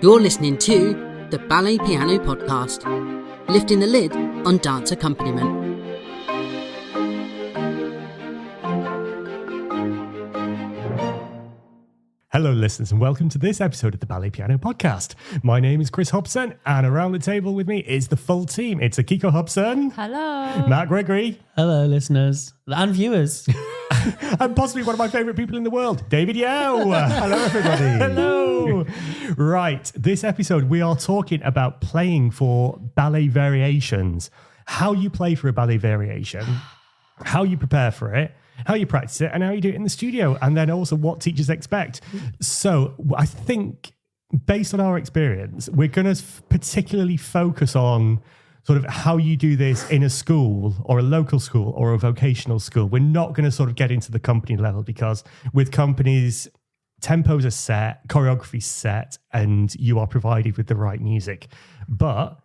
You're listening to the Ballet Piano Podcast, lifting the lid on dance accompaniment. Hello, listeners, and welcome to this episode of the Ballet Piano Podcast. My name is Chris Hobson, and around the table with me is the full team. It's Akiko Hobson. Hello. Matt Gregory. Hello, listeners and viewers. And possibly one of my favourite people in the world, David Yeo. Hello, everybody. Hello. Right, this episode we are talking about playing for ballet variations, how you play for a ballet variation, how you prepare for it, how you practice it, and how you do it in the studio, and then also what teachers expect. So I think based on our experience, we're going to particularly focus on sort of how you do this in a school or a local school or a vocational school. We're not going to sort of get into the company level because with companies, tempos are set, choreography set, and you are provided with the right music. But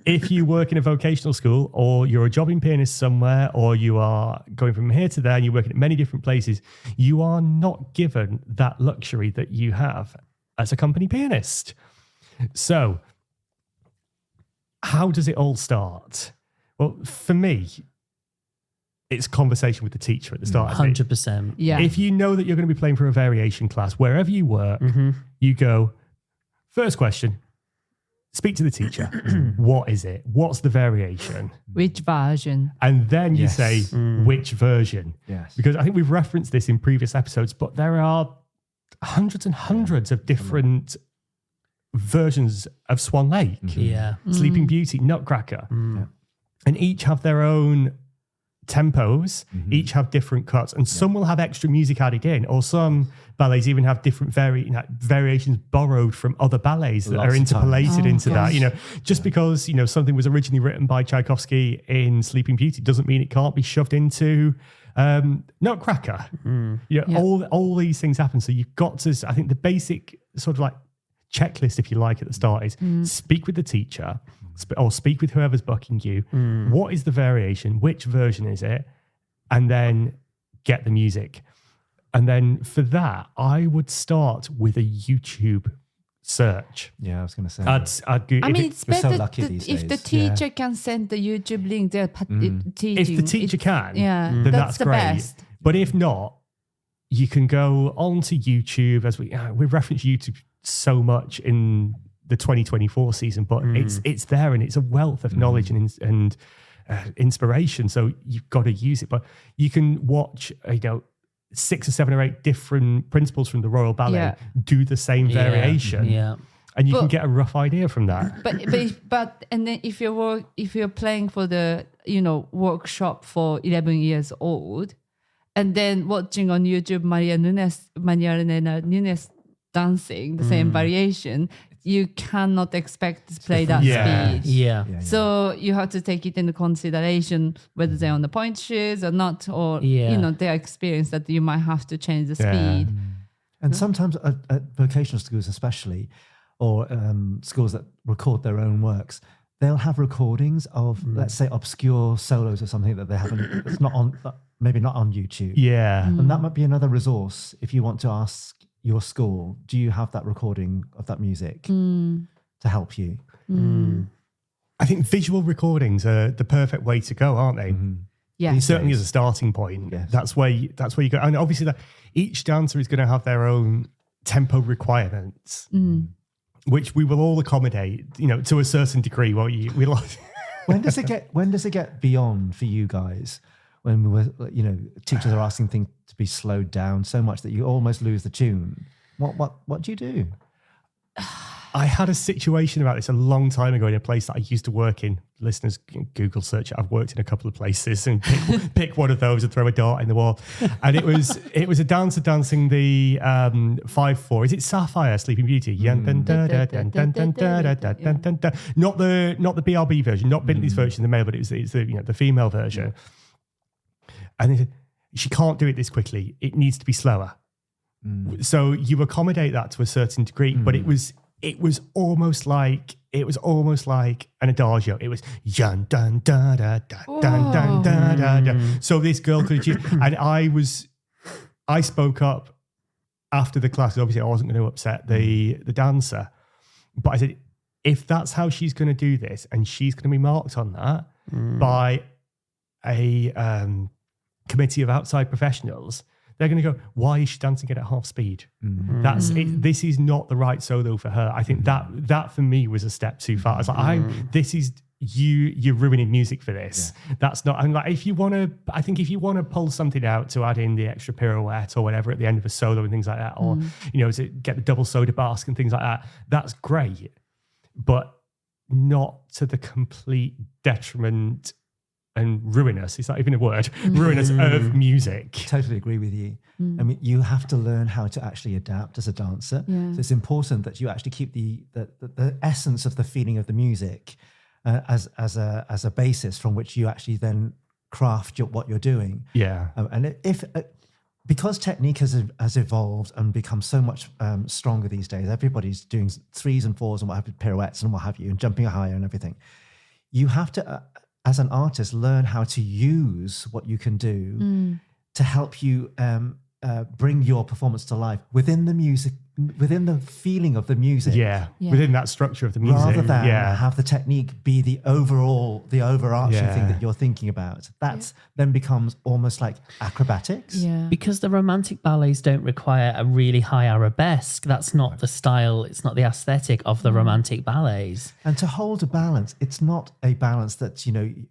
if you work in a vocational school or you're a jobbing pianist somewhere or you are going from here to there and you're working at many different places, you are not given that luxury that you have as a company pianist. So how does it all start? Well, for me, it's conversation with the teacher at the start. 100%. Yeah. If you know that you're going to be playing for a variation class, wherever you work, you go, first question, speak to the teacher. What is it? What's the variation? Which version? And then you Yes. say, which version? Yes. Because I think we've referenced this in previous episodes, but there are hundreds and hundreds of different versions of Swan Lake, Yeah. Sleeping Beauty, Nutcracker. And each have their own tempos, each have different cuts, and some will have extra music added in, or some ballets even have different variations borrowed from other ballets that Lots are of times. interpolated into that. gosh. You know, just because something was originally written by Tchaikovsky in Sleeping Beauty doesn't mean it can't be shoved into Nutcracker. All these things happen. So you've got to. I think the basic sort of like checklist, if you like, at the start is speak with the teacher or speak with whoever's booking you. What is the variation? Which version is it? And then get the music. And then for that, I would start with a YouTube search. Yeah, I was going to say. I'd go, I mean, it's we're so better lucky these if the days. teacher can send the YouTube link. They're teaching. if the teacher can, yeah, then that's the great. best. But if not, you can go onto YouTube, as we reference YouTube so much in the 2024 season, but it's there and it's a wealth of knowledge and inspiration. So you've got to use it. But you can watch 6 or 7 or 8 different principals from the Royal Ballet do the same variation, and you can get a rough idea from that. But and then if you're playing for the workshop for 11 years old, and then watching on YouTube Maria Elena Nunes dancing the same variation, you cannot expect to play that speed. Yeah. So you have to take it into consideration whether they're on the point shoes or not, or their experience that you might have to change the speed. And sometimes at vocational schools especially, or schools that record their own works, they'll have recordings of, let's say, obscure solos or something that they haven't, it's not on, maybe not on YouTube. Yeah. And that might be another resource if you want to ask your school, do you have that recording of that music to help you? I think visual recordings are the perfect way to go, aren't they? Yeah. Certainly as a starting point. Yes. That's where you go. And obviously that each dancer is going to have their own tempo requirements, which we will all accommodate, to a certain degree. When does it get beyond for you guys? When we were, teachers are asking things to be slowed down so much that you almost lose the tune. What do you do? I had a situation about this a long time ago in a place that I used to work in. Listeners, Google search it. I've worked in a couple of places and pick one of those and throw a dart in the wall. And it was a dancer dancing the 5/4. Is it Sapphire, Sleeping Beauty? Not the BRB version, not Bentley's version, the male, but it's the female version. And they said, she can't do it this quickly. It needs to be slower. So you accommodate that to a certain degree, but it was almost like an adagio. It was dun dun da da dun dun dun da da. So this girl could achieve, and I spoke up after the class, obviously I wasn't going to upset the dancer, but I said, if that's how she's going to do this and she's going to be marked on that by a committee of outside professionals, they're going to go, why is she dancing it at half speed? That's it. This is not the right solo for her. I think that for me was a step too far. I was like, you're ruining music for this. Yeah. That's not, I'm like, if you want to pull something out to add in the extra pirouette or whatever at the end of a solo and things like that, or, to get the double soda basque and things like that, that's great. But not to the complete detriment and ruinous, it's not even a word, ruinous of music. Totally agree with you. I mean, you have to learn how to actually adapt as a dancer. Yeah. So it's important that you actually keep the essence of the feeling of the music as a basis from which you actually then craft what you're doing. Yeah. And because technique has evolved and become so much stronger these days, everybody's doing 3s and 4s and what have you, pirouettes and what have you, and jumping higher and everything. You have to, as an artist, learn how to use what you can do to help you bring your performance to life within the music, within the feeling of the music. Yeah. Within that structure of the music. Rather than have the technique be the overarching thing that you're thinking about. That then becomes almost like acrobatics. Yeah. Because the romantic ballets don't require a really high arabesque. That's not the style, it's not the aesthetic of the romantic ballets. And to hold a balance, it's not a balance that,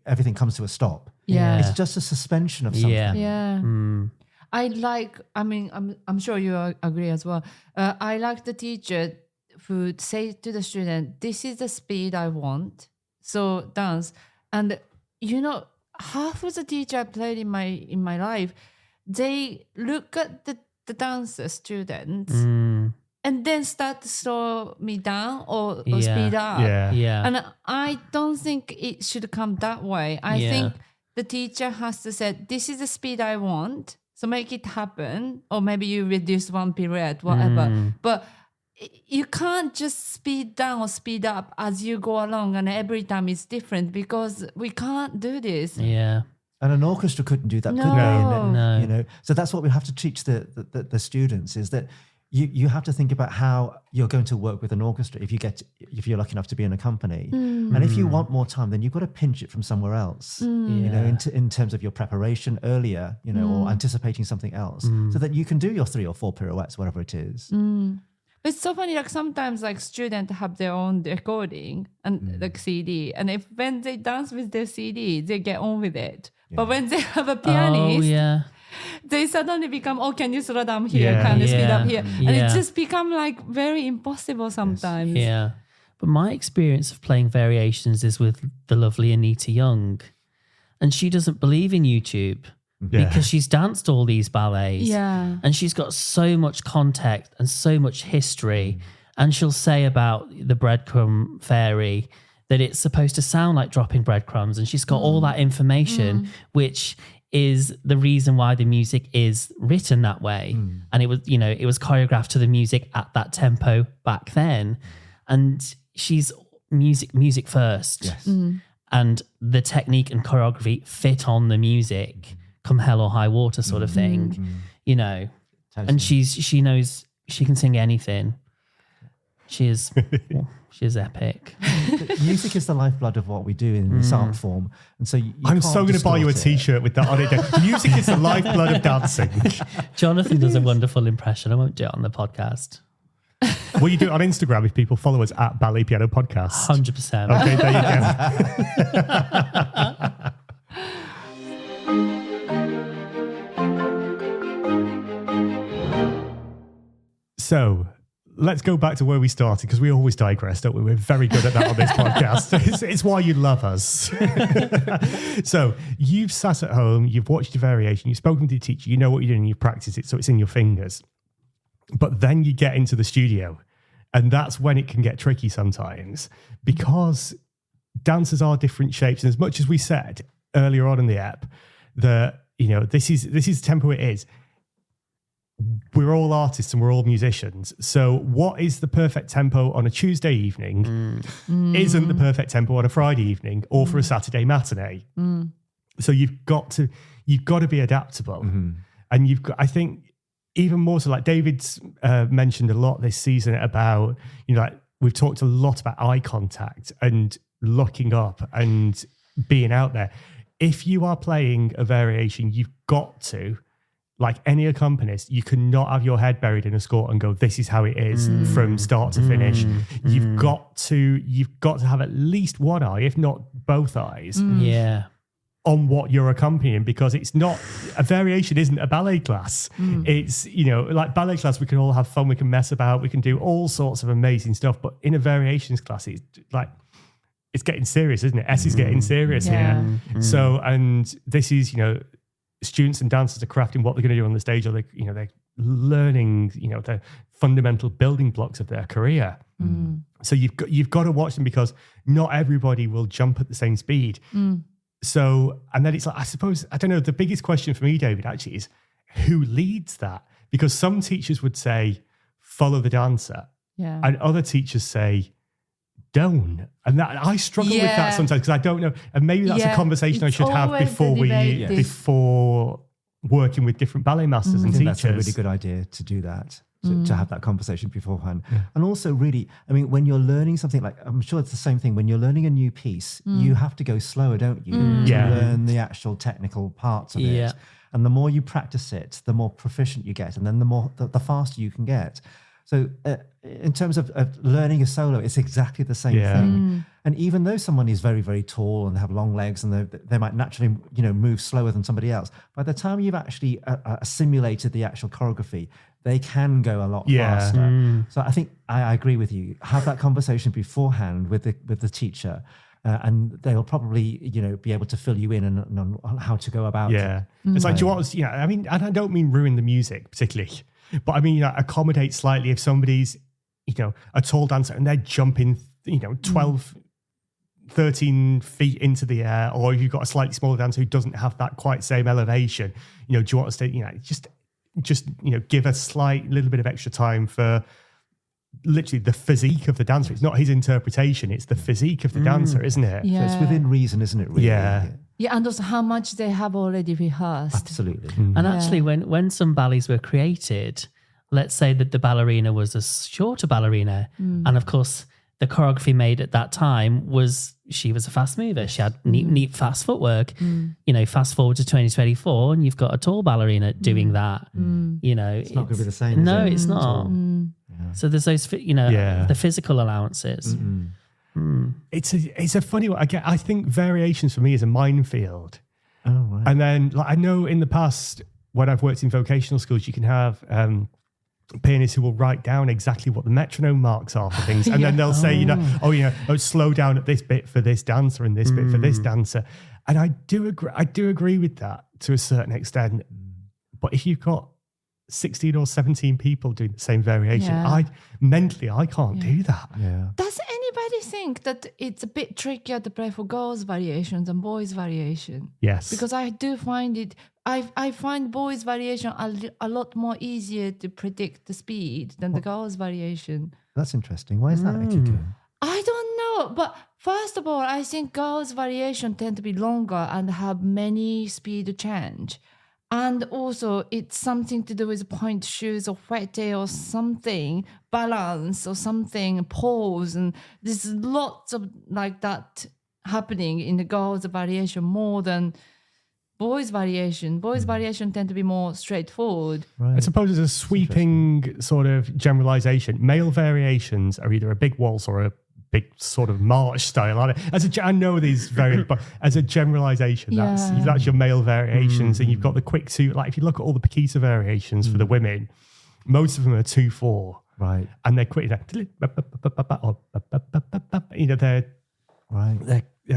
everything comes to a stop. Yeah. It's just a suspension of something. Yeah. I'm sure you agree as well. I like the teacher who say to the student, this is the speed I want, so dance. And half of the teacher I played in my life, they look at the dancer students and then start to slow me down or speed up. Yeah. And I don't think it should come that way. I think the teacher has to say, this is the speed I want, so make it happen. Or maybe you reduce one pirouette, whatever. But you can't just speed down or speed up as you go along, and every time it's different, because we can't do this. Yeah. And an orchestra couldn't do that, could they? No. So that's what we have to teach the students, is that you have to think about how you're going to work with an orchestra if you're lucky enough to be in a company. And if you want more time, then you've got to pinch it from somewhere else, in terms of your preparation earlier, or anticipating something else, so that you can do your 3 or 4 pirouettes, whatever it is. It's so funny, like sometimes like students have their own recording and like CD, and when they dance with their CD, they get on with it. But when they have a pianist, they suddenly become, can you slow down here? Can you speed up here? And it just become like very impossible sometimes. Yeah. But my experience of playing variations is with the lovely Anita Young. And she doesn't believe in YouTube because she's danced all these ballets. Yeah. And she's got so much context and so much history. And she'll say about the breadcrumb fairy that it's supposed to sound like dropping breadcrumbs. And she's got all that information, which is the reason why the music is written that way. And it was choreographed to the music at that tempo back then. And she's music first. Yes. And the technique and choreography fit on the music, come hell or high water sort of thing, Totally. And she knows she can sing anything. She is epic. Music is the lifeblood of what we do in this art form, and so I'm so going to buy you a T-shirt with that on it. Music is the lifeblood of dancing. Jonathan does a wonderful impression. I won't do it on the podcast. Will you do it on Instagram if people follow us at Ballet Piano Podcast? 100%. Okay, there you go. So let's go back to where we started, because we always digress, don't we? We're very good at that on this podcast. It's why you love us. So you've sat at home, you've watched a variation, you've spoken to your teacher, you know what you're doing, you've practiced it, so it's in your fingers. But then you get into the studio, and that's when it can get tricky sometimes, because dancers are different shapes. And as much as we said earlier on in the app that, this is the tempo it is, we're all artists and we're all musicians. So what is the perfect tempo on a Tuesday evening isn't the perfect tempo on a Friday evening or for a Saturday matinee. So you've got to be adaptable. And I think even more so, like David's mentioned a lot this season about, like we've talked a lot about eye contact and looking up and being out there. If you are playing a variation, you've got to, like any accompanist, you cannot have your head buried in a score and go, this is how it is from start to finish. You've got to have at least one eye, if not both eyes. Yeah. On what you're accompanying, because it's not a variation isn't a ballet class. It's, like ballet class, we can all have fun, we can mess about, we can do all sorts of amazing stuff. But in a variations class, it's like, it's getting serious, isn't it? S is getting serious here. So, and this is, students and dancers are crafting what they're going to do on the stage, or they're learning, the fundamental building blocks of their career. So you've got to watch them, because not everybody will jump at the same speed. So, and then it's like, I suppose, I don't know, the biggest question for me, David, actually is who leads that? Because some teachers would say, follow the dancer. Yeah. And other teachers say, don't. And that I struggle with that sometimes, because I don't know. And maybe that's a conversation I should have before working with different ballet masters and I think teachers. that's a really good idea to do that. To have that conversation beforehand. And also really, I mean, when you're learning something, like, I'm sure it's the same thing, when you're learning a new piece, you have to go slower, don't you? To learn the actual technical parts of it. And the more you practice it, the more proficient you get, and then the faster you can get. So in terms of learning a solo, it's exactly the same thing. And even though someone is very, very tall and they have long legs and they might naturally, move slower than somebody else, by the time you've actually simulated the actual choreography, they can go a lot faster. So I think I agree with you. Have that conversation beforehand with the teacher, and they'll probably be able to fill you in on how to go about it. It's like, do you want? I mean, and I don't mean ruin the music particularly, but I mean accommodate slightly if somebody's a tall dancer and they're jumping 12, 13 feet into the air, or if you've got a slightly smaller dancer who doesn't have that quite same elevation, do you want to stay? Just give a slight little bit of extra time for literally the physique of the dancer. It's not his interpretation, it's the physique of the dancer, isn't it? Yeah. So it's within reason, isn't it, really? Yeah, and also how much they have already rehearsed. Absolutely. And actually, when some ballets were created, let's say that the ballerina was a shorter ballerina, and of course the choreography made at that time was she was a fast mover. She had neat, fast footwork. Fast forward to 2024, and you've got a tall ballerina doing that. It's not going to be the same. No, is it? it's not. So there's those, the physical allowances. It's a funny one. Again, I think variations for me is a minefield. Oh, right. And then, I know in the past when I've worked in vocational schools, you can have pianists who will write down exactly what the metronome marks are for things, and then they'll say, slow down at this bit for this dancer and this bit for this dancer. And I do agree with that to a certain extent. But if you've got 16 or 17 people doing the same variation, I can't do that. Yeah. Does anybody think that it's a bit trickier to play for girls' variations than boys' variation? Yes. Because I do find it, I find boys' variation a lot more easier to predict the speed than the girls' variation. That's interesting. Why is that, Akiko? I don't know, but first of all, I think girls' variation tend to be longer and have many speed change. And also, it's something to do with point shoes or fete or something, balance or something, pose. And there's lots of like that happening in the girls' variation more than boys' variation. Boys' variation tend to be more straightforward. Right. I suppose it's a sweeping sort of generalization. Male variations are either a big waltz or a big sort of march style. I know these very, but as a generalization, that's your male variations, and you've got the quick two. Like if you look at all the Paquita variations for the women, most of them are 2/4, right? And they're quick. They're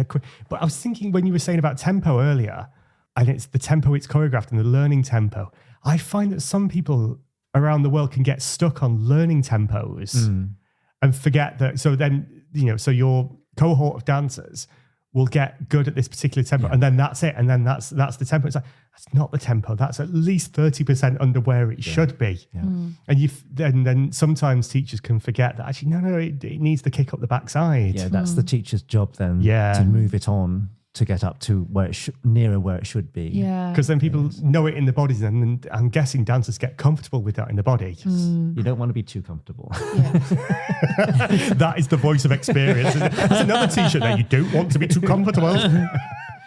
quick. But I was thinking when you were saying about tempo earlier, and it's the tempo it's choreographed and the learning tempo. I find that some people around the world can get stuck on learning tempos and forget that. So then, so your cohort of dancers will get good at this particular tempo, and then that's it, and then that's the tempo. It's like, that's not the tempo. That's at least 30% under where it should be. Yeah. And then sometimes teachers can forget that actually, no, it needs to kick up the backside. Yeah, that's the teacher's job then. To move it on. to get up to where it nearer where it should be. Yeah. Because then people know it in the bodies, and I'm guessing dancers get comfortable with that in the body. You don't want to be too comfortable. That is the voice of experience. That's another t-shirt that you don't want to be too comfortable.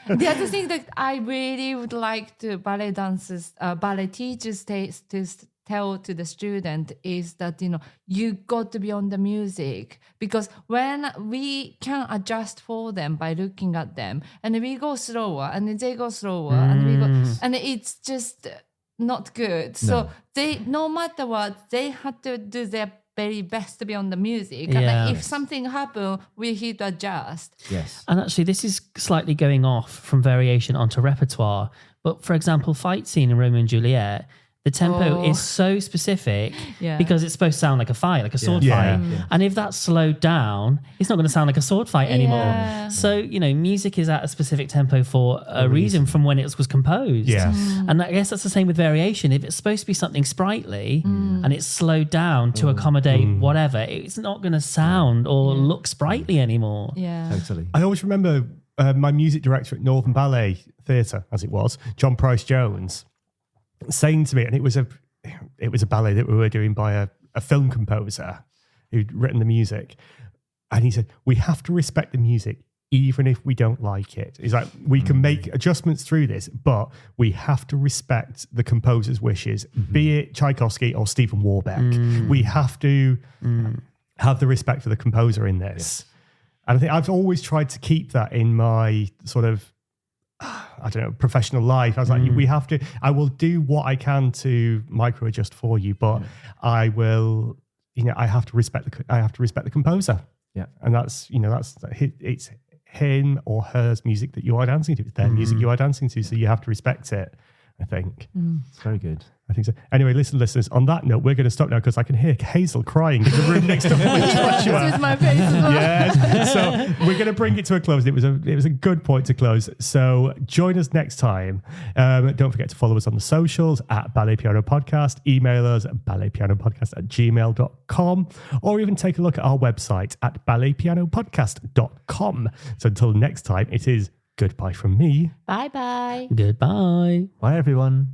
The other thing that I really would like to ballet teachers to tell to the student is that, you got to be on the music, because when we can adjust for them by looking at them, and we go slower and they go slower and we go, and it's just not good. So they, no matter what, they had to do their very best to be on the music. Yeah. And if something happens, we have to adjust. Yes. And actually, this is slightly going off from variation onto repertoire. But for example, fight scene in Romeo and Juliet, the tempo is so specific because it's supposed to sound like a fight, like a sword fight. Yeah. And if that's slowed down, it's not going to sound like a sword fight anymore. Yeah. So, music is at a specific tempo for a reason from when it was composed. Yes. And I guess that's the same with variation. If it's supposed to be something sprightly and it's slowed down to accommodate whatever, it's not going to sound or look sprightly anymore. Yeah. Totally. I always remember my music director at Northern Ballet Theatre, as it was, John Price Jones, saying to me, and it was a ballet that we were doing by a film composer who'd written the music, and he said, we have to respect the music even if we don't like it. He's like, we can make adjustments through this, but we have to respect the composer's wishes, be it Tchaikovsky or Stephen Warbeck. We have to have the respect for the composer in this. And I think I've always tried to keep that in my sort of, I don't know, professional life. I was like, I will do what I can to micro adjust for you, but I will, I have to respect the composer. Yeah. And that's it's him or her music that you are dancing to. It's their music you are dancing to. So you have to respect it, I think. It's very good. I think so. Anyway, listen, listeners, on that note, we're going to stop now because I can hear Hazel crying in the room next door. This is my face as well. Yes. So we're going to bring it to a close. It was a good point to close. So join us next time. Don't forget to follow us on the socials at Ballet Piano Podcast. Email us at balletpianopodcast@gmail.com, or even take a look at our website at balletpianopodcast.com. So until next time, it is goodbye from me. Bye-bye. Goodbye. Bye, everyone.